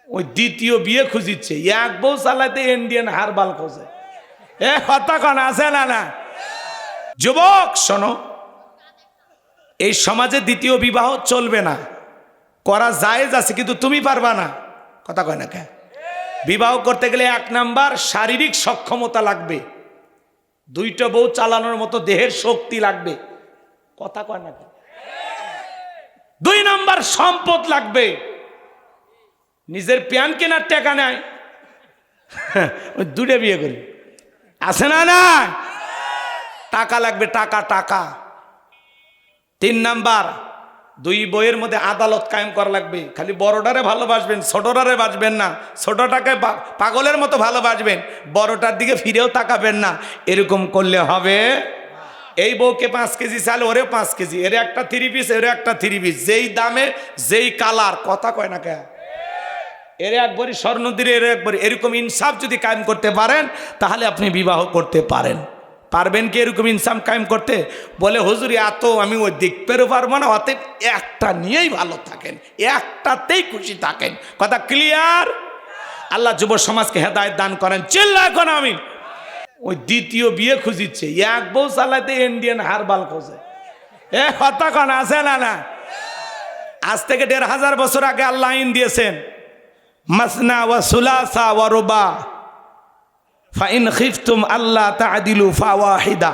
ওই দ্বিতীয় বিয়ে খুঁজিচ্ছে, এক বউ চালাইতে ইন্ডিয়ান হারবাল খোঁজে। কথা কন আছে না? না যুবক শোনো, এই সমাজে দ্বিতীয় বিবাহ চলবে না, করা জায়েজ আছে, কিন্তু তুমি পারবা না। কথা কয় না কে? বিবাহ করতে গেলে 1 নাম্বার শারীরিক সক্ষমতা লাগবে, 2টা বউ চালানোর মতো দেহের শক্তি লাগবে। কথা কয় না কে? 2 নাম্বার সম্পদ লাগবে, নিজের প্যান কেনার টাকা নাই, ওই 2টা বিয়ে করি আছে না? না টাকা লাগবে, টাকা টাকা। 3 নাম্বার 2 বইয়ের মধ্যে আদালত কায়েম করা লাগবে। খালি বড়টারে ভালোবাসবেন, ছোটটারে বাসবেন না, ছোটটাকে পাগলের মতো ভালোবাসবেন, বড়টার দিকে ফিরেও তাকাবেন না। এরকম করলে হবে। এই বউকে 5 কেজি চাল, ওরে 5 কেজি, এর একটা 3 পিস, এর একটা 3 পিস, যেই দামে যেই কালার। কথা কয় না কে? এর একবারই স্বর্ণ দিয়ে, এর একবারই। এরকম ইনসাফ যদি কায়েম করতে পারেন তাহলে আপনি বিবাহ করতে পারেন। পারবেন কি এরকম ইনসাফ কায়েম করতে? বলে হুজুর এত আমি ওই দেখতেও পারবো না, অতএব একটা নিয়েই ভালো থাকেন, একটাতেই খুশি থাকেন। কথা ক্লিয়ার? আল্লাহ যুব সমাজকে হেদায়েত দান করেন। চিল্লা এখন আমিন। ওই দ্বিতীয় বিয়ে খুঁজিচ্ছে, এক বউ চালাইতে ইন্ডিয়ান হারবাল খোঁজে। কথা কন আছে না? না আজ থেকে 1500 বছর আগে আল্লাহ আইন দিয়েছেন, মাসনা ওয়া সুলাসা ওয়া রুবা ফাইন খিফতুম আল্লাহ তা'দিলু ফাওয়াহিদা।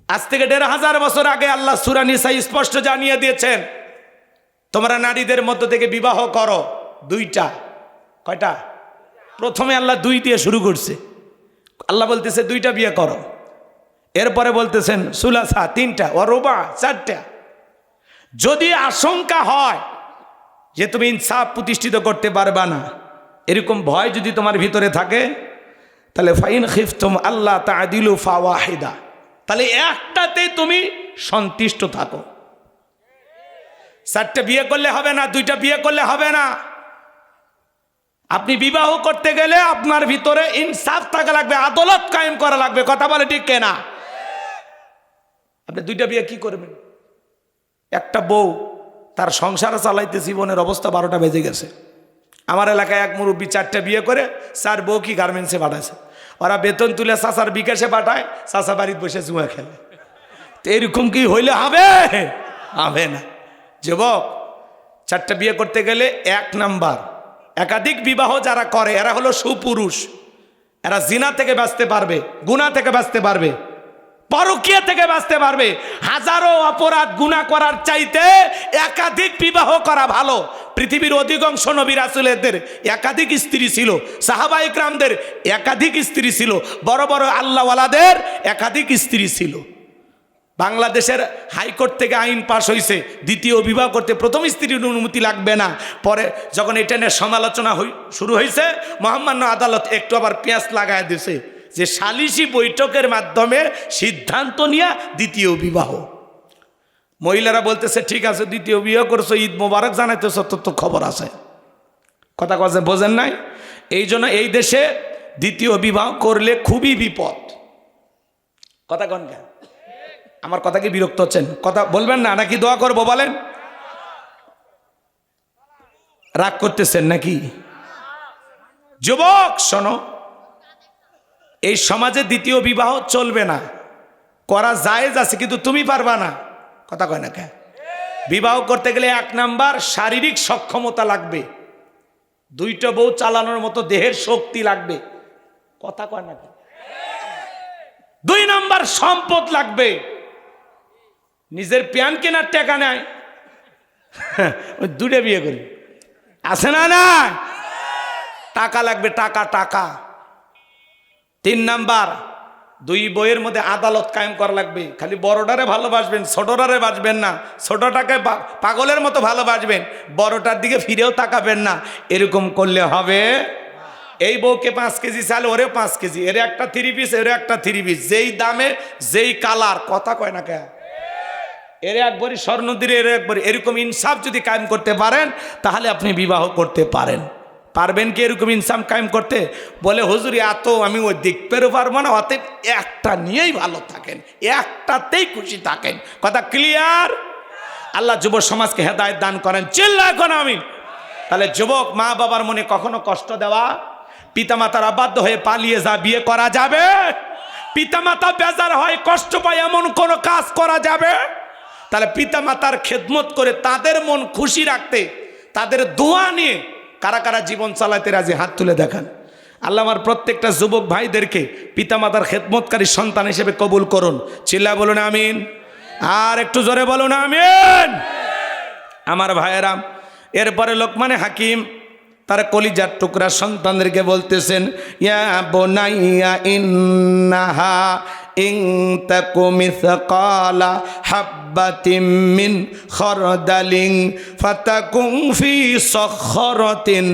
আজ থেকে 1500 বছর আগে আল্লাহ সূরা নিসা স্পষ্ট জানিয়ে দিয়েছেন, তোমরা নারীদের মধ্য থেকে বিবাহ করো 2টা। কয়টা? প্রথমে আল্লাহ 2 দিয়ে শুরু করছে। আল্লাহ বলতেছে 2টা বিয়ে করো, এরপরে বলতেছেন সুলাসা 3টা, ওয়া রুবা 4টা। যদি আশঙ্কা হয় যে তুমি ইনসাফ প্রতিষ্ঠিত করতে পারবা না, এরকম ভয় যদি তোমার ভিতরে থাকে, তাহলে ফাইন খিফতুম আল্লাহ তা'দিলু ফাওয়াহিদা, তাহলে একটাতে তুমি সন্তুষ্ট থাকো। 4টা বিয়ে করলে হবে না, 2টা বিয়ে করলে হবে না। আপনি বিবাহ করতে গেলে আপনার ভিতরে ইনসাফ থাকা লাগবে, আদালত কায়েম করা লাগবে। কথা বলে ঠিক কেনা? আপনি 2টা বিয়ে কি করবেন? একটা বউ তার সংসার চালাইতে জীবনের অবস্থা 12টা বেজে গেছে। আমার এলাকায় এক মুরব্বী 4টা বিয়ে করে 4 বউ কি গার্মেন্টসে পাঠাইছে। ওরা বেতন তুলে চাচার বিকাশে পাঠায়, চাচা বাড়িতে বসে জুয়া খেলে। তো এরকম কি হইলে হবে? হবে না। যুবক, 4টা বিয়ে করতে গেলে 1 নাম্বার একাধিক বিবাহ যারা করে এরা হলো সুপুরুষ। এরা জিনা থেকে বাঁচতে পারবে, গুনাহ থেকে বাঁচতে পারবে, পরকীয়া থেকে বাঁচতে পারবে। হাজারো অপরাধ গুনাহ করার চাইতে একাধিক বিবাহ করা ভালো। পৃথিবীর অধিকাংশ নবী রাসূলদের একাধিক স্ত্রী ছিল, সাহাবায়ে কেরামদের একাধিক স্ত্রী ছিল, বড় বড় আল্লাহওয়ালাদের একাধিক স্ত্রী ছিল। বাংলাদেশের হাইকোর্ট থেকে আইন পাশ হয়েছে, দ্বিতীয় বিবাহ করতে প্রথম স্ত্রীর অনুমতি লাগবে না। পরে যখন এটা নিয়ে সমালোচনা শুরু হয়েছে, মহামান্য আদালত একটু আবার পেঁয়াজ লাগায় দিয়েছে যে সালিসি বৈঠকের মাধ্যমে সিদ্ধান্ত নিয়ে দ্বিতীয় বিবাহ। মহিলারা বলতেছে ঠিক আছে, দ্বিতীয় বিবাহ করছো, ঈদ মোবারক জানাইতেছ, তোর তো খবর আছে। কথা কথা বোঝেন নাই? এই জন্য এই দেশে দ্বিতীয় বিবাহ করলে খুবই বিপদ। কথা কন কেন? আমার কথা কি বিরক্ত হচ্ছেন? কথা বলবেন না নাকি দোয়া করবো? বলেন। রাগ করতেছেন নাকি? যুবক শোনো, এই সমাজে দ্বিতীয় বিবাহ চলবে না, করা জায়েজ আছে, কিন্তু তুমি পারবা না। কথা কয় না কে? বিবাহ করতে গেলে 1 নাম্বার শারীরিক সক্ষমতা লাগবে, 2টা বউ চালানোর মতো দেহের শক্তি লাগবে। কথা কয় না কে? 2 নাম্বার সম্পদ লাগবে, নিজের প্যান কেনার টাকা নাই, ওই 2টা বিয়ে করি আছে না? না টাকা লাগবে, টাকা টাকা। 3 নাম্বার 2 বইয়ের মধ্যে আদালত কায়েম করা লাগবে। খালি বড়টারে ভালোবাসবেন, ছোটটারে বাসবেন না, ছোটটাকে পাগলের মতো ভালোবাসবেন, বড়টার দিকে ফিরেও তাকাবেন না। এরকম করলে হবে। এই বউকে 5 কেজি চাল, ওরে 5 কেজি, এর একটা 3 পিস, এর একটা 3 পিস, যেই দামে যেই কালার। কথা কয় না কে? এর একবারই স্বর্ণ দিয়ে, এর একবারই। এরকম ইনসাফ যদি কায়েম করতে পারেন তাহলে আপনি বিবাহ করতে পারেন। পারবেন কি এরকম ইনসাফ কায়েম করতে? বলে হুজুর এত আমি ওই দেখতেও পারবো না, অতএব একটা নিয়েই ভালো থাকেন, একটাতেই খুশি থাকেন। কথা ক্লিয়ার? আল্লাহ যুব সমাজকে হেদায়েত দান করেন। চিল্লা এখন আমিন। তাহলে যুবক, মা বাবার মনে কখনো কষ্ট দেওয়া, পিতামাতার অবাধ্য হয়ে পালিয়ে যা বিয়ে করা যাবে? পিতামাতা বেজার হয়, কষ্ট পায়, এমন কোনো কাজ করা যাবে? তাহলে পিতামাতার খেদমত করে তাদের মন খুশি রাখতে, তাদের দোয়া নিয়ে কারা কারা জীবন চালাতে রাজি? হাত তুলে দেখান। আল্লাহ আমার প্রত্যেকটা যুবক ভাইদেরকে পিতামাতার খেদমতকারী সন্তান হিসেবে কবুল করুন। চিল্লা বলুন আমিন। আর একটু জোরে বলুন আমিন। আমার ভাইয়েরা, এরপরে লোকমানে হাকিম তার কলিজার টুকরা সন্তানদেরকে বলতেছেন, ইয়া বুনাইয়া ইন্নাহা ইন তাকু মিসকালা হাববাতিন মিন খারদালিন ফাতাকুন ফি সখরাতিন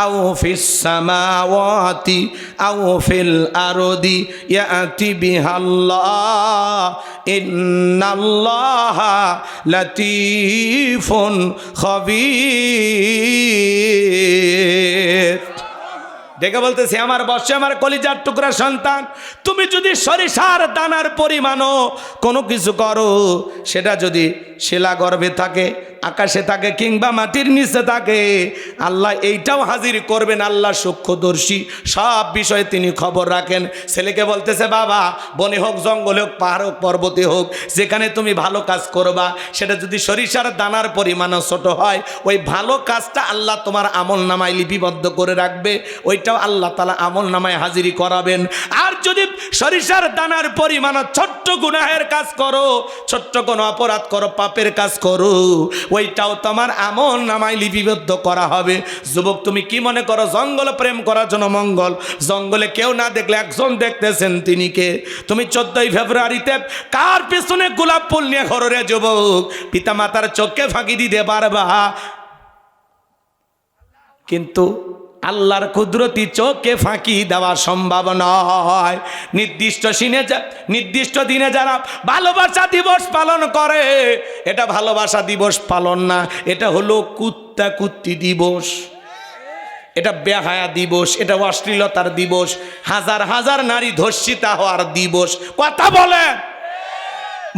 আও ফিস সামাওয়াতি আও ফিল আরদি ইয়াতি বিহাল্লাহ ইন্নাল্লাহা লাতীফুন খাবীর। দেখে বলতেছি, আমার বর্ষে আমার কলিজার টুকরা সন্তান, তুমি যদি সরিষার দানার পরিমাণও কোনো কিছু করো, সেটা যদি শিলা গর্ভে থাকে, আকাশে থাকে, কিংবা মাটির নিচে থাকে, আল্লাহ এইটাও হাজির করবেন। আল্লাহ সূক্ষ্মদর্শী, সব বিষয়ে তিনি খবর রাখেন। ছেলেকে বলতেছে, বাবা, বনে হোক, জঙ্গলে হোক, পাহাড় হোক, পর্বতে হোক, যেখানে তুমি ভালো কাজ করবা, সেটা যদি সরিষার দানার পরিমাণও ছোট হয়, ওই ভালো কাজটা আল্লাহ তোমার আমল নামায় লিপিবদ্ধ করে রাখবে, ওইটাও আল্লাহ তাআলা আমল নামায় হাজিরি করাবেন। আর যদি সরিষার দানার পরিমাণও ছোট্ট গুনাহের কাজ করো, ছোট্ট কোনো অপরাধ করো, পাপের কাজ করো, ওইটাও তোমার আমল নামায় লিপিবদ্ধ করা হবে। যুবক, তুমি কি মনে করো জঙ্গল প্রেম করার জন্য মঙ্গল? জঙ্গলে কেউ না দেখলে একজন দেখতেছেন, তিনি কে? তুমি 14ই ফেব্রুয়ারিতে কার পেছনে গোলাপ ফুল নিয়ে ঘরে রে যুবক? পিতা মাতার চোখে ফাঁকি দিতে পারবা, কিন্তু আল্লাহর কুদরতি চোখে ফাঁকি দেওয়া সম্ভব নয়। নির্দিষ্ট দিনে যারা ভালোবাসা দিবস পালন করে, এটা ভালোবাসা দিবস পালন না, এটা হলো কুত্তা কুত্তি দিবস, এটা বেহায়া দিবস, এটা অশ্লীলতার দিবস, হাজার হাজার নারী ধর্ষিতা হওয়ার দিবস। কথা বলেন,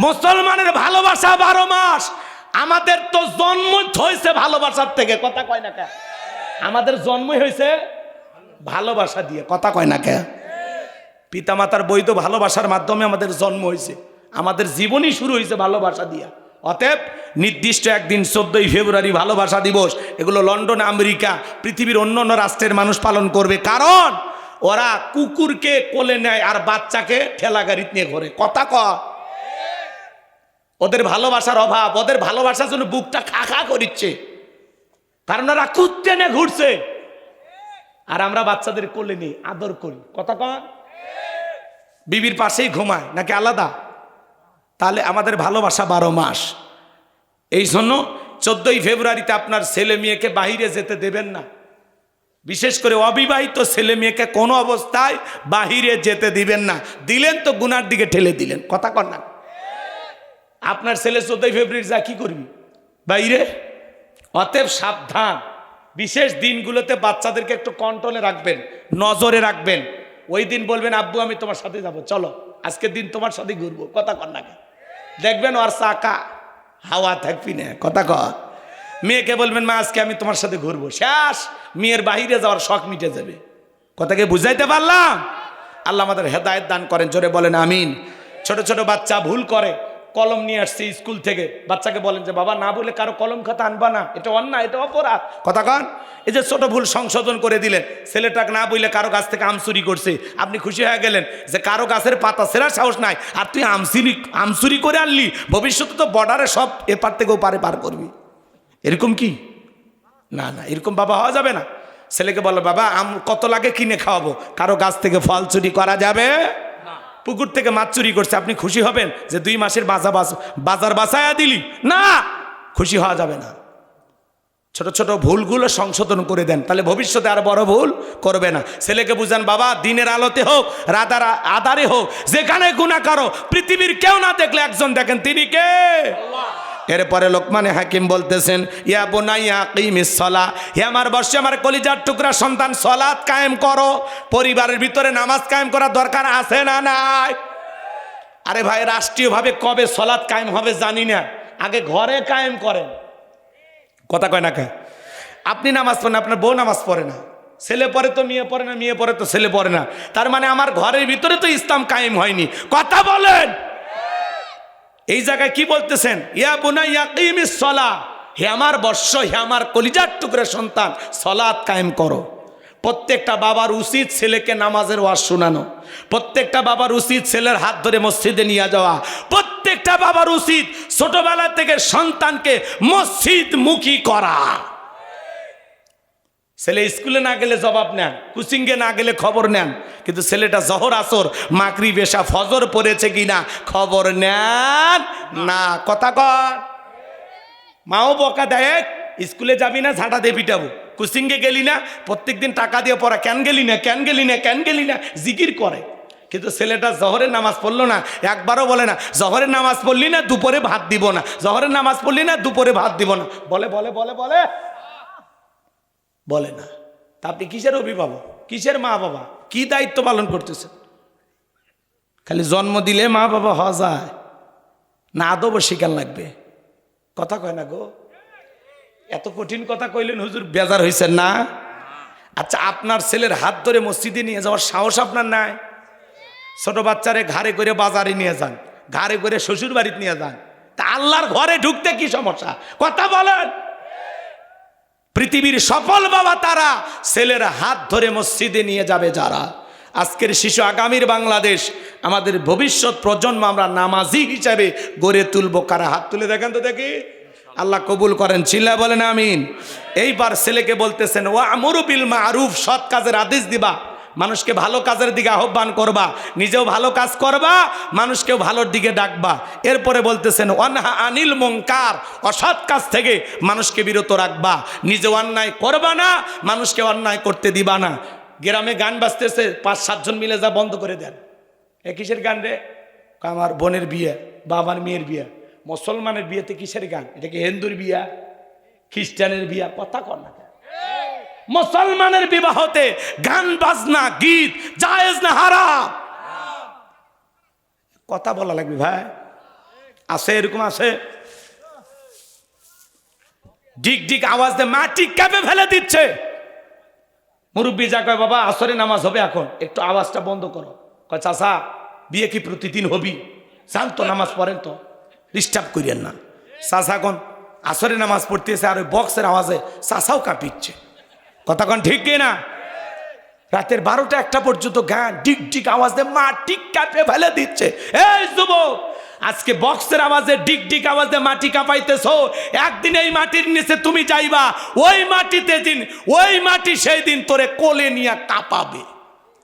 মুসলমানের ভালোবাসা 12 মাস। আমাদের তো জন্ম হয়েছে ভালোবাসার থেকে, কথা কয় না কে? আমাদের জন্মই হয়েছে ভালোবাসা দিয়ে, কথা কয় না কে? পিতামাতার বৈধ ভালোবাসার মাধ্যমে আমাদের জন্ম হয়েছে, আমাদের জীবনই শুরু হয়েছে ভালোবাসা দিয়া। অতএব নির্দিষ্ট একদিন 14ই ফেব্রুয়ারি ভালোবাসা দিবস, এগুলো লন্ডন, আমেরিকা, পৃথিবীর অন্য অন্য রাষ্ট্রের মানুষ পালন করবে, কারণ ওরা কুকুরকে কোলে নেয় আর বাচ্চাকে ঠেলা গাড়িতে নিয়ে ঘোরে। কথা কয়, ওদের ভালোবাসার অভাব, ওদের ভালোবাসার জন্য বুকটা খা খা করিচ্ছে, কারণ ওরা কুত্তে নিয়ে ঘুরছে, আর আমরা বাচ্চাদের কোলে নিই, আদর করি। কথা কয়, বিবির পাশেই ঘুমায় নাকি আলাদা? তাহলে আমাদের ভালোবাসা 12 মাস। এই জন্য 14ই ফেব্রুয়ারিতে আপনার ছেলে মেয়েকে বাহিরে যেতে দেবেন না, বিশেষ করে অবিবাহিত ছেলে মেয়েকে কোনো অবস্থায় বাহিরে যেতে দিবেন না। দিলেন তো গুনার দিকে ঠেলে দিলেন। কথা কর না, আপনার ছেলে 14ই ফেব্রুয়ারি যা কি করবি? বাইরে। অতএব সাবধান, বিশেষ দিনগুলোতে বাচ্চাদেরকে একটু কন্ট্রোলে রাখবেন, নজরে রাখবেন। ওই দিন বলবেন, আব্বু আমি তোমার সাথে যাব, চলো আজকের দিন তোমার সাথে ঘুরবো। কথা কর না, দেখবেন ওর চাকা হাওয়া থাকবি না। কথা কর। মেয়েকে বলবেন, মা আজকে আমি তোমার সাথে ঘুরবো, শেষ, মেয়ের বাহিরে যাওয়ার শখ মিটে যাবে। কথাকে বুঝাইতে পারলাম? আল্লাহ আমাদের হেদায়েত দান করেন, জোরে বলেন আমিন। ছোট ছোট বাচ্চা ভুল করে, কলম নিয়ে আসছে স্কুল থেকে, বাচ্চাকে বলেন যে বাবা না বলে কারো কলম খাতা আনবা না, এটা অন্যায়, এটা অপরাধ। কথা কন। এই যে ছোট ভুল সংশোধন করে দিলেন, ছেলেটাকে না বললে কারো গাছ থেকে আম চুরি করছে, আপনি খুশি হয়ে গেলেন যে কারো গাছের পাতা ছেঁড়ার সাহস নাই, আর তুই আম চুরি করে আনলি, ভবিষ্যতে তো বর্ডারে সব এপার থেকে ওপারে পার করবি। এরকম কি? না না, এরকম বাবা হওয়া যাবে না। ছেলেকে বলো, বাবা আম কত লাগে কিনে খাওয়াবো, কারো গাছ থেকে ফল চুরি করা যাবে? পুকুর থেকে মাছ চুরি করছে, আপনি খুশি হবেন যে 2 মাসের বাজার বাঁচায়া দিলি? না, খুশি হওয়া যাবে না। ছোট ছোট ভুলগুলো সংশোধন করে দেন, তাহলে ভবিষ্যতে আর বড় ভুল করবে না। ছেলেকে বুঝান, বাবা দিনের আলোতে হোক, রাতার আধারে হোক, যেখানে গুনাহ করো, পৃথিবীর কেউ না দেখলে একজন দেখেন, তিনি কে? আল্লাহ। এরপরে লোকমানে হাকিম বলতেছেন, ইয়া বুনাইয়া আকিমিস সালাহ, হে আমার বর্ষে আমার কলিজার টুকরা সন্তান, সালাত কায়েম করো। পরিবারের ভিতরে নামাজ কায়েম করার দরকার আছে না নাই? আরে ভাই, রাষ্ট্রীয়ভাবে কবে সালাত কায়েম হবে জানি না, আগে ঘরে কায়েম করেন। কথা কয় না কে? আপনি নামাজ পড়েন, আপনার বউ নামাজ পড়ে না, ছেলে পড়ে তো মেয়ে পড়ে না, মেয়ে পড়ে তো ছেলে পড়ে না, তার মানে আমার ঘরের ভিতরে তো ইসলাম কায়েম হয়নি। কথা বলেন। এই জায়গায় কি বলতেছেন? ইয়া বুনাইয়া কিমিস সালাহ, হে আমার বর্ষ, হে আমার কলিজার টুকরা সন্তান, সালাত কায়েম করো। প্রত্যেকটা বাবার উচিত ছেলেকে নামাজের ওয়াজ শোনানো, প্রত্যেকটা বাবার উচিত ছেলের হাত ধরে মসজিদে নিয়ে যাওয়া, প্রত্যেকটা বাবার উচিত ছোটবেলা থেকে সন্তানকে মসজিদমুখী করা। ছেলে স্কুলে না গেলে জবাব নেন, কোচিংয়ে না গেলে খবর নেন, কিন্তু ছেলেটা জহর আসর মাগরিব এশা ফজর পড়েছে কিনা খবর নেন না। কথা কর। মাও বকা দেয়, স্কুলে যাবি না, ঝাঁটা দিয়ে পিটাবো। কোচিংয়ে গেলি না, প্রত্যেকদিন টাকা দিয়ে পড়া, কেন গেলি না, কেন গেলি না, কেন গেলি না, জিকির করে। কিন্তু ছেলেটা জহরের নামাজ পড়লো না, একবারও বলে না জহরের নামাজ পড়লি না দুপুরে ভাত দিব না, জহরের নামাজ পড়লি না দুপুরে ভাত দিব না। বলে বলে বলে বলে বলে না। তা আপনি কিসের অভিভাবক, কিসের মা বাবা, কি দায়িত্ব পালন করতেছেন? খালি জন্ম দিলে মা বাবা হওয়া যায় না, আদব শিকার লাগবে। কথা কয় না গো। এত কঠিন কথা কইলেন হুজুর, বেজার হয়েছেন না? আচ্ছা, আপনার ছেলের হাত ধরে মসজিদে নিয়ে যাওয়ার সাহস আপনার নাই? ছোট বাচ্চারে ঘাড়ে করে বাজারে নিয়ে যান, ঘাড়ে করে শ্বশুর বাড়িতে নিয়ে যান, তা আল্লাহর ঘরে ঢুকতে কি সমস্যা? কথা বলেন। পৃথিবীর সফল বাবা তারা, ছেলের হাত ধরে মসজিদে নিয়ে যাবে যারা। আজকের শিশু আগামীর বাংলাদেশ, আমাদের ভবিষ্যৎ প্রজন্ম আমরা নামাজি হিসাবে গড়ে তুলবো। কারা হাত তুলে দেখেন তো দেখি। আল্লাহ কবুল করেন, চিল্লা বলেন আমিন। এইবার ছেলেকে বলতেছেন ওয়া আমরু বিল মারুফ, সৎ কাজের আদেশ দিবা, মানুষকে ভালো কাজের দিকে আহ্বান করবা, নিজেও ভালো কাজ করবা, মানুষকেও ভালোর দিকে ডাকবা। এরপরে বলতেছেন ওয়ানহা আনিল মুনকার, অসৎ কাজ থেকে মানুষকে বিরত রাখবা, নিজেও অন্যায় করবা না, মানুষকে অন্যায় করতে দিবা না। গ্রামে গান বাজতেছে, 5-7 জন মিলে যা বন্ধ করে দেন। এ কিসের গান রে? আমার বোনের বিয়ে বা আমার মেয়ের বিয়ে। মুসলমানের বিয়েতে কিসের গান? এটা কি হিন্দুর বিয়া, খ্রিস্টানের বিয়া? কথা কর না। মুসলমানের বিবাহতে গান বাজনা গীত জায়েজ না হারাম? কথা বলা লাগবে ভাই। আছে এরকম আছে, ডিক ডিক আওয়াজ দিয়ে মাটি কাঁপে ফেলে দিচ্ছে। মুরব্বী যা কয় বাবা আসরে নামাজ হবে এখন, একটু আওয়াজটা বন্ধ করো। কয় চাচা বিয়ে কি প্রতিদিন হবি? জান তো নামাজ পড়েন তো, ডিস্টার্ব করিয়েন না। চাচা কোন আসরে নামাজ পড়তেছে আর ওই বক্সের আওয়াজে চাচাও কাঁপিচ্ছে। কথা কন ঠিক কিনা? রাতের 12টা-1টা পর্যন্ত গান ডিক ডিক আওয়াজ দিয়ে মাটি কাঁপে ফেলে দিচ্ছে। এই যুবক, আজকে বক্সের আওয়াজে ডিক ডিক আওয়াজ দিয়ে মাটি কাঁপাইতেছো, একদিন এই মাটির নিচে তুমি যাইবা, ওই মাটিতে দিন, ওই মাটি সেই দিন তোরে কোলে নিয়ে কাঁপাবে,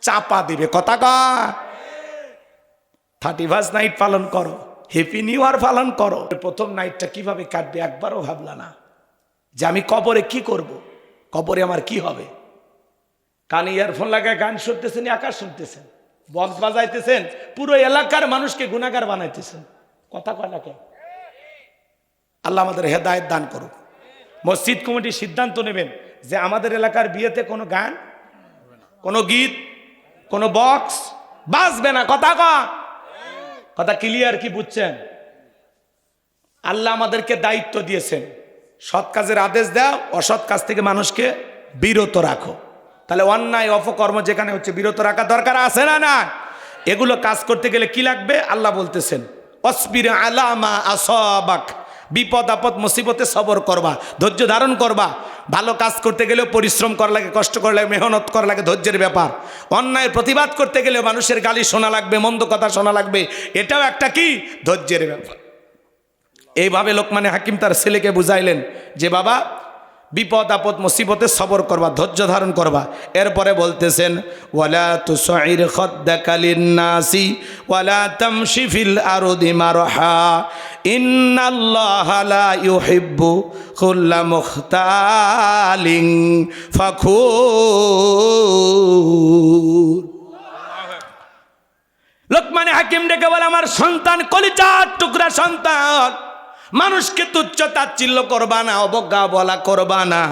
চাপা দিবে। কথা কয় 31st নাইট পালন করো, হ্যাপি নিউ ইয়ার পালন করো। প্রথম নাইটটা কিভাবে কাটবে একবারও ভাবলা না যে আমি কবরে কি করব, কবরে আমার কি হবে? কানে ইয়ারফোন লাগায় গান শুনতেছেন, আকাশ শুনতেছেন, বক্স বাজাইতেছেন, পুরো এলাকার মানুষকে গুনাহগার বানাইতেছেন। কথা কয় না কেন? আল্লাহ আমাদের হেদায়েত দান করুক। মসজিদ কমিটি সিদ্ধান্ত নেবেন যে আমাদের এলাকার বিয়েতে কোনো গান, কোনো গীত, কোনো বক্স বাজবে না। কথা কয়, কথা ক্লিয়ার কি বুঝছেন? আল্লাহ আমাদেরকে দায়িত্ব দিয়েছেন, সৎ কাজের আদেশ দাও, অসৎ কাজ থেকে মানুষকে বিরত রাখো। তাহলে অন্যায় অপকর্ম যেখানে হচ্ছে বিরত রাখা দরকার আছে না? না, এগুলো কাজ করতে গেলে কি লাগবে? আল্লাহ বলতেছেন অসবির আলামা আসাবাক, বিপদ আপদ মুসিবতে সবর করবা, ধৈর্য ধারণ করবা। ভালো কাজ করতে গেলেও পরিশ্রম করা লাগে, কষ্ট করা লাগে, মেহনত করা লাগে, ধৈর্যের ব্যাপার। অন্যায়ের প্রতিবাদ করতে গেলেও মানুষের গালি শোনা লাগবে, মন্দ কথা শোনা লাগবে, এটাও একটা কি? ধৈর্যের ব্যাপার। এইভাবে লোকমানে হাকিম তার ছেলেকে বুঝাইলেন যে বাবা বিপদ আপদ মুসিবতে সবর করবা, ধৈর্য ধারণ করবা। এরপরে বলতেছেন ওয়ালা তুসাইর খাদ্দাকা লিন-নাসি ওয়ালা তামশি ফিল আরদি মারহা ইন্নাল্লাহা লা ইউহিব্বু কুল্লা মুখতালিন ফাখুর। লোকমানে হাকিম ডেকে বলে আমার সন্তান, কলিজার টুকরা সন্তান, মানুষকে তুচ্ছ তাচ্ছিল্য করবা না, অবজ্ঞা বলা করবা না।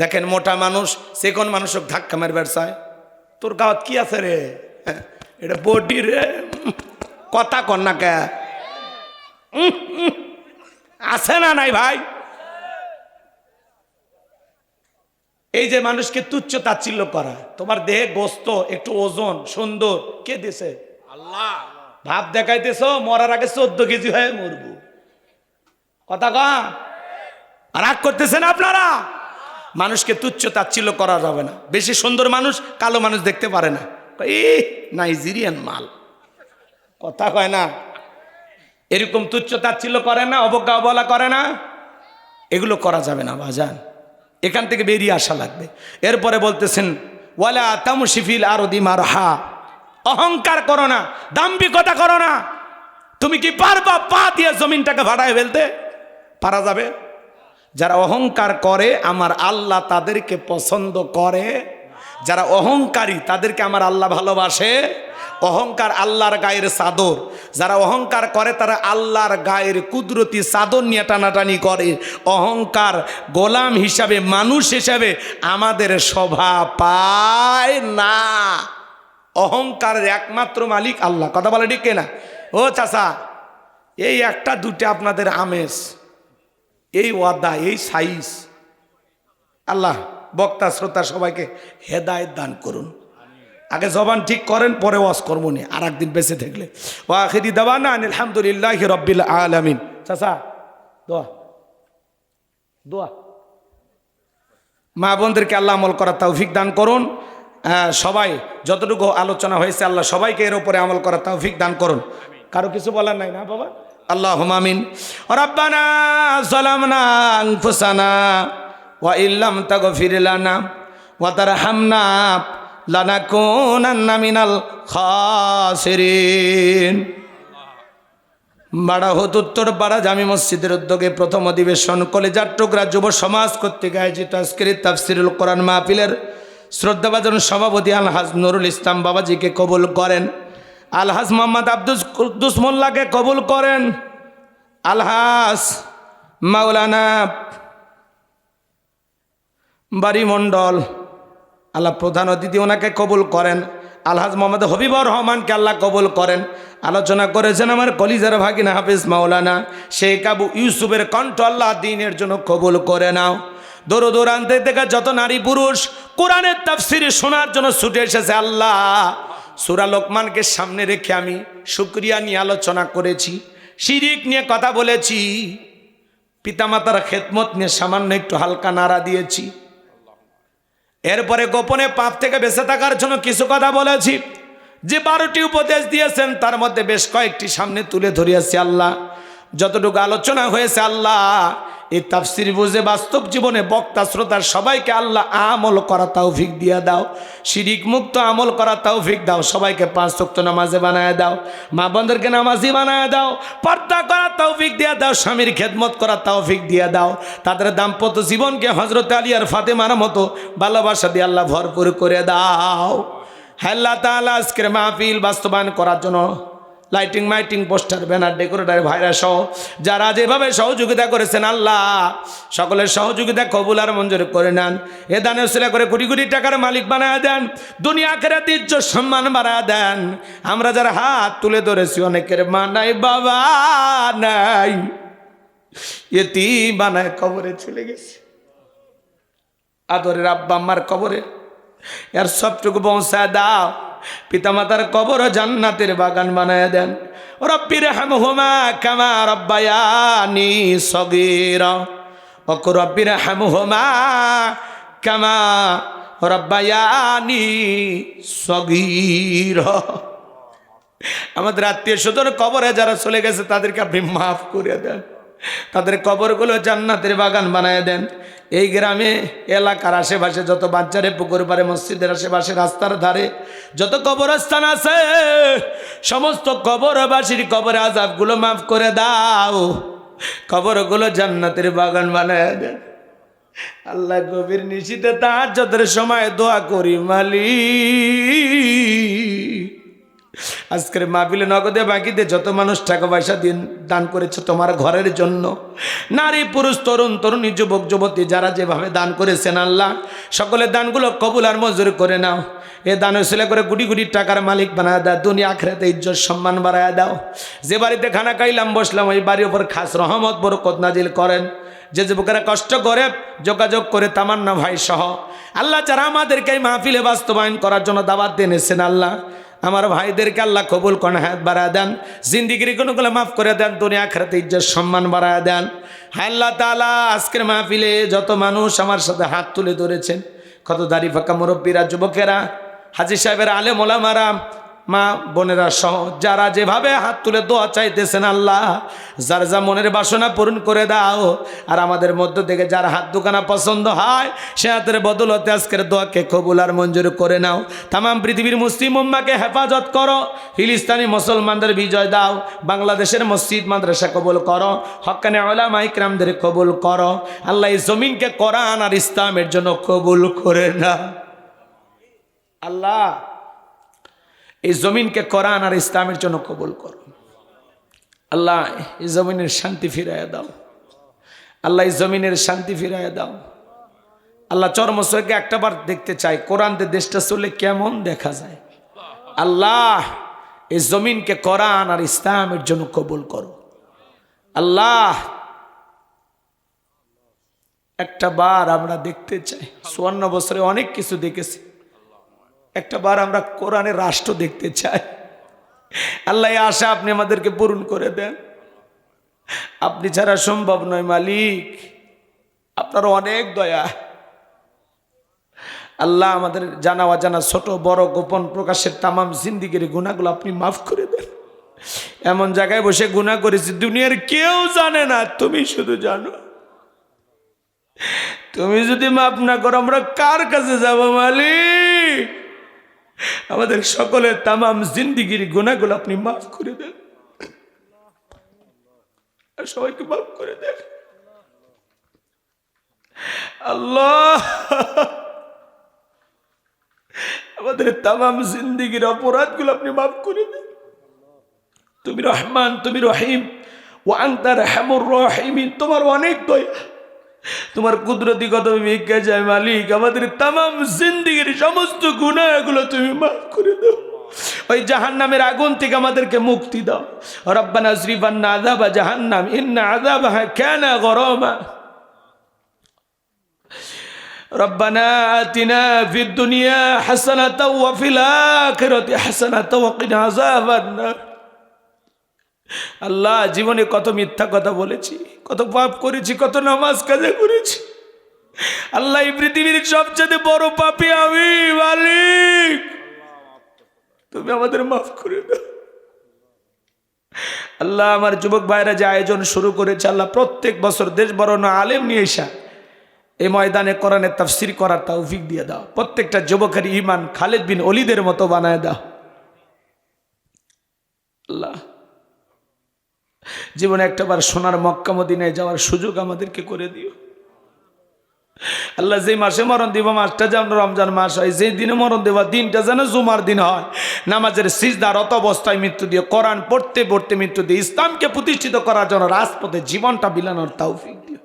দেখেন মোটা মানুষ সে কোন মানুষক ধাক্কা মারবার চায়, তোর গাওয়াত কি আছে রে, এটা বডি রে, কথা কর না কে, আছে না নাই ভাই? এই যে মানুষকে তুচ্ছ তাচ্ছিল্য করা, তোমার দেহে গোস্ত একটু ওজন সুন্দর, কে দিছে? আল্লাহ। ভাব দেখাইতেছো মরার আগে 14 কেজি হয়ে মরবো, কথা কন। রাগ করতেছেন আপনারা? মানুষকে তুচ্ছ তাচ্ছিল্য করা যাবে না। বেশি সুন্দর মানুষ কালো মানুষ দেখতে পারে না, এই নাইজেরিয়ান মাল, কথা কয় না। এরকম তুচ্ছ তাচ্ছিল্য করে না, অবজ্ঞা অবহেলা করে না, এগুলো করা যাবে না বাজান। এখান থেকে বেরিয়ে আসা লাগবে। এরপরে বলতেছেন ওয়ালা তামশিফিল আরদি মারহা, অহংকার করো না, দাম্ভিকতা করো না। তুমি কি পারবা পা দিয়ে জমিনটাকে ভাড়ায় ফেলতে? পারা যাবে? যারা অহংকার করে আমার আল্লাহ তাদেরকে পছন্দ করে, যারা অহংকারী তাদেরকে আমার আল্লাহ ভালোবাসে। অহংকার আল্লাহর গায়ের চাদর, যারা অহংকার করে তারা আল্লাহর গায়ের কুদরতি চাদর নিয়ে টানাটানি করে। অহংকার গোলাম হিসাবে, মানুষ হিসাবে আমাদের শোভা পায় না। অহংকারের একমাত্র মালিক আল্লাহ, কথা বলে ঠিক না? ও চাচা, এই একটা দুটা আপনাদের আমেজ, এই ওয়াদা, এই সাইজ, আল্লাহ বক্তা শ্রোতা সবাইকে হেদায়েত দান করুন। আগে জবান ঠিক করেন, পরে ওয়াজ করবো নি আর একদিন বেঁচে থাকলে। ওয়া আখিরি দাওয়ানা আলহামদুলিল্লাহি রাব্বিল আলামিন। চাচা দোয়া দোয়া, মা বোনদেরকে আল্লাহ আমল করার তৌফিক দান করুন। সবাই যতটুকু আলোচনা হয়েছে আল্লাহ সবাইকে এর উপরে আমল করার তৌফিক দান করুন। কারো কিছু বলার নাই না বাবা? আল্লাহুম্মা আমিন। রাব্বানা যালামনা আনফুসানা ওয়া ইল্লাম তাগফির লানা ওয়া তারহামনা লানাকুনান্না মিনাল খাসিরিন। বাড়াহত উত্তর পাড়া জামি মসজিদের উদ্যোগে প্রথম অধিবেশন কলেজার টুকরা যুব সমাজ কর্তৃক আয়োজিত আজকের তাফসিরুল কোরআন মাহফিলের শ্রদ্ধাভাজন সভাপতি আলহাজ নুরুল ইসলাম বাবাজিকে কবুল করেন। আলহাজ মোহাম্মদ আব্দুল কুদ্দুস মোল্লাকে কবুল করেন। আলহাজ মাওলানা বাড়ি মণ্ডল আল্লাহ প্রধান অতিথি, ওনাকে কবুল করেন। আলহাজ মোহাম্মদ হবিবুর রহমানকে আল্লাহ কবুল করেন। আলোচনা করেছেন আমার কলিজার ভাগিনা হাফিজ মাওলানা শেখ আবু ইউসুফের কণ্ঠ আল্লাহ দ্বীনের জন্য কবুল করে নাও। দূর দূরান্ত থেকে যত নারী পুরুষ কোরআনের তাফসীর শোনার জন্য ছুটে এসেছে, আল্লাহ সূরা লোকমানকে সামনে রেখে আমি শুকরিয়া নিয়ে আলোচনা করেছি, শিরিক নিয়ে কথা বলেছি, পিতামাতার খেদমত নিয়ে সামান্য একটু হালকা নাড়া দিয়েছি। এরপরে গোপনে পাপ থেকে বেঁচে থাকার জন্য কিছু কথা বলেছি। যে 12টি উপদেশ দিয়েছেন তার মধ্যে বেশ কয়েকটি সামনে তুলে ধরিয়েছি। আল্লাহ যতটুকু আলোচনা হয়েছে আল্লাহ এই তাফসীর বুঝে বাস্তব জীবনে বক্তা শ্রোতার সবাইকে আল্লাহ আমল করা তৌফিক দিয়ে দাও, শিরিক মুক্ত আমল করা তৌফিক দাও, সবাইকে 5 ওয়াক্ত নামাজে বানায় দাও, মা বোনদেরকে নামাজি বানায় দাও, পর্দা করা তৌফিক দিয়ে দাও, স্বামীর খেদমত করা তৌফিক দিয়ে দাও, তাদের দাম্পত্য জীবনকে হযরত আলী আর ফাতেমার মতো ভালোবাসা দিয়ে আল্লাহ ভরপুর করে দাও। আল্লাহ তাআলা আজকের মাহফিল বাস্তবায়ন করার জন্য লাইটিং মাইটিং পোস্টার ব্যানার ডেকোরেটর ভাইরা সহ যারা যেভাবে সহযোগিতা করেছেন আল্লাহ সকলের সহযোগিতা কবুল আর মঞ্জুর করে নেন। এ দানে উসিলা করে কোটি কোটি টাকার মালিক বানায় দেন, দুনিয়া আখিরাতে ইজ্জত সম্মান বাড়ায় দেন। আমরা যারা হাত তুলে ধরেছি অনেকের মা নাই বাবা নাই, এতিম বানায় কবরে চলে গেছে। আদরের আব্বা আম্মার কবরে এর সবটুকু পৌঁছায় দাও, পিতামাতার কবর জান্নাতের বাগান বানায় দেন। রব্বির হামহুমা কামা রব্বায়ানি সগীরা ওয়া রব্বির হামহুমা কামা রব্বায়ানি সগীরা। আমাদের আত্মীয় স্বজন কবরে যারা চলে গেছে তাদেরকে আপনি মাফ করে দেন, তাদের কবরগুলো জান্নাতের বাগান বানায় দেন। এই গ্রামে এলাকার আশেপাশে যত বাচ্চারে পুকুর পাড়ে মসজিদের আশেপাশে রাস্তার ধারে যত কবরস্থান আছে সমস্ত কবরবাসীর কবর আযাবগুলো মাফ করে দাও, কবরগুলো জান্নাতের বাগান বানায় দেন। আল্লাহ গভীর নিশিতে তাহাজ্জুদের সময় দোয়া করি মালিক আজকের মাহফিলে নগদে বাকিতে যত মানুষ টাকা পয়সা দিন দান করেছে তোমার ঘরের জন্য, নারী পুরুষ তরুণ তরুণী যুবক যুবতী যারা যেভাবে দান করেছেন আল্লাহ সকলের দানগুলো কবুল আর মঞ্জুর করে নাও। এ দান উসিলা করে কোটি কোটি টাকার মালিক বানায় দাও, দুনিয়া আখিরাতে ইজ্জত সম্মান বাড়ায় দাও। যে বাড়িতে খানা খাইলাম বসলাম ওই বাড়ির উপর খাস রহমত বরকত নাজিল করেন। যে যুবকেরা কষ্ট করে যোগাযোগ করে তামান্না ভাই সহ আল্লাহ যারা আমাদেরকে এই মাহফিলে বাস্তবায়ন করার জন্য দাওয়াত এনেছেন আল্লাহ আমার ভাইদেরকে আল্লাহ কবুল করেন, হায়াত বাড়ায় দেন, জিন্দিগির গুণগুলো মাফ করে দেন, দুনিয়া আখিরাতে ইজ্জত সম্মান বাড়ায় দেন। হ্যাঁ আল্লাহ তাআলা আজকের মাহফিলে যত মানুষ আমার সাথে হাত তুলে ধরেছেন, কত দাড়ি ফাঁকা মুরব্বীরা, যুবকেরা, হাজী সাহেবের আলেম ওলামারা, মা বোনেরা সহ যারা যেভাবে হাত তুলে দোয়া চাইতেছেন আল্লাহ যার যা মনের বাসনা পূরণ করে দাও। আর আমাদের মধ্য থেকে যার হাত দুখানা পছন্দ হয় সে হাতের বদলতে আজকের দোয়াকে কবুল আর মঞ্জুর করে নাও। তামাম পৃথিবীর মুসলিম উম্মাকে হেফাজত করো, ফিলিস্তিনি মুসলমানদের বিজয় দাও, বাংলাদেশের মসজিদ মাদ্রাসা কবুল করো, হক্কানে উলামা ইকরামদের কবুল করো। আল্লাহ এই জমিনকে কোরআন আর ইসলামের জন্য কবুল করে না। আল্লাহ এই জমিনকে কোরআন আর ইসলামের জন্য কবুল করো। আল্লাহ এই জমিনের শান্তি ফিরাইয়া দাও। আল্লাহ এই জমিনের শান্তি ফিরাইয়া দাও। আল্লাহ চরমসরকে একটাবার দেখতে চাই কোরআন দিয়ে দেশটা চলে কেমন দেখা যায়। আল্লাহ এই জমিনকে কোরআন আর ইসলামের জন্য কবুল করো। আল্লাহ একটা বার আমরা দেখতে চাই, 54 বছরে অনেক কিছু দেখেছি, একটা বার আমরা কোরআনের রাষ্ট্র দেখতে চাই। আল্লাহ এই আশা আপনি আমাদেরকে পূরণ করে দেন। আপনি ছাড়া সম্ভব নয় মালিক, আপনার অনেক দয়া। আল্লাহ আমাদের জানা অজানা ছোট বড় গোপন প্রকাশের তামাম জিন্দিগির গুনাহগুলো আপনি মাফ করে দেন। এমন জায়গায় বসে গুনাহ করেছি দুনিয়ার কেউ জানে না, তুমি শুধু জানো। তুমি যদি মাফ না করো আমরা কার কাছে যাব মালিক? আমাদের সকলের তামাম জিন্দিগির গুনাহগুলো আপনি মাফ করে দেন, সবাইকে মাফ করে দেন। আল্লাহ আমাদের তামাম জিন্দিগির অপরাধগুলো আপনি মাফ করে দেন। তুমি রহমান, তুমি রহিম, ওয়া আনতা আরহামুর রাহিমিন। তোমার অনেক দয়া, তোমার কুদরতি কদমে ভিক্ষা যায় মালিক। আমাদের তামাম জিন্দিগির সমস্ত গুনাহগুলো তুমি মাফ করে দাও। ওই জাহান্নামের আগুন থেকে আমাদেরকে মুক্তি দাও। রব্বানা যরিফ আন্না আযাবা জাহান্নাম ইন্না আযাবাহা কানা গরামা। রব্বানা আতিনা ফিদ দুনিয়া হাসানাতাও ওয়া ফিল আখিরাতি হাসানাতাও ওয়া কিনা আযাবান নার। আল্লাহ জীবনে কত মিথ্যা কথা বলেছি, কত পাপ করেছি, কত নামাজ কাজা করেছি। আল্লাহ এই পৃথিবীর সবচেয়ে বড় পাপী আমি মালিক, তুমি আমাদের মাফ করে দাও। আল্লাহ আমার যুবক ভাইরা যে আয়োজন শুরু করেছে আল্লাহ প্রত্যেক বছর দেশ বরণ আলেম নিয়ে এসা এই ময়দানে কোরআনের তাফসীর করার তৌফিক দিয়ে দাও। প্রত্যেকটা যুবকের ঈমান খালিদ বিন ওলীদের মতো বানায় দাও। আল্লাহ জীবনে একটাবার সোনার মক্কা মদিনায় যাওয়ার সুযোগ আমাদেরকে করে দিও। আল্লাহ যে মাসে মরণ দিব মাসটা যেন রমজান মাস হয়, যে দিনে মরণ দেওয়া দিনটা যেন জুমার দিন হয়। নামাজের সিজদারত অবস্থায় মৃত্যু দিয়ে, কোরআন পড়তে পড়তে মৃত্যু দিয়ে, ইসলামকে প্রতিষ্ঠিত করার জন্য রাজপথে জীবনটা বিলানোর তৌফিক দিও।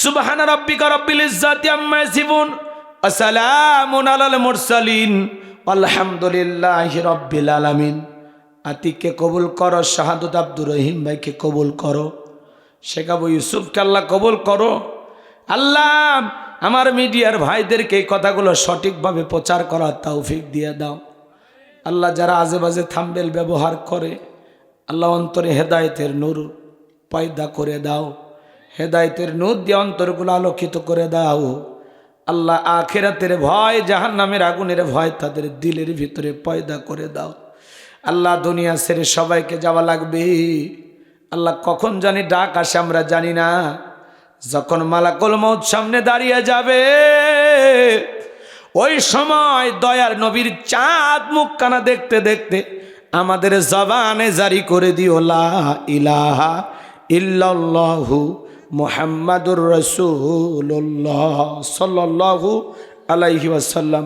সুবহান রাব্বিকা রাব্বিল ইজ্জাতি আম্মা ইয়াসিফুন ওয়া সালামুন আলাল মুরসালিন আলহামদুলিল্লাহি রাব্বিল আলামিন। আতিককে কবুল করো, শাহাদত আব্দুর রহিম ভাইকে কবুল করো, শেখ আবু ইউসুফকে আল্লাহ কবুল করো। আল্লাহ আমার মিডিয়ার ভাইদেরকে এই কথাগুলো সঠিকভাবে প্রচার করার তৌফিক দিয়ে দাও। আল্লাহ যারা আজে বাজে থাম্বেল ব্যবহার করে আল্লাহ অন্তরে হেদায়েতের নূর পয়দা করে দাও, হেদায়েতের নূর দিয়ে অন্তরগুলো আলোকিত করে দাও। আল্লাহ আখিরাতের ভয়, জাহান্নামের আগুনের ভয় তাদের দিলের ভিতরে পয়দা করে দাও। আল্লাহ দুনিয়া ছেড়ে সবাইকে যাওয়া লাগবে। আল্লাহ কখন জানি ডাক আসে আমরা জানি না। যখন মালাকুল মউত সামনে দাঁড়িয়ে যাবে ওই সময় দয়ার নবীর চাঁদ মুখখানা দেখতে দেখতে আমাদের জবানে জারি করে দিও লা ইলাহা ইল্লাল্লাহু মুহাম্মাদুর রাসূলুল্লাহ সাল্লাল্লাহু আলাইহি ওয়াসাল্লাম।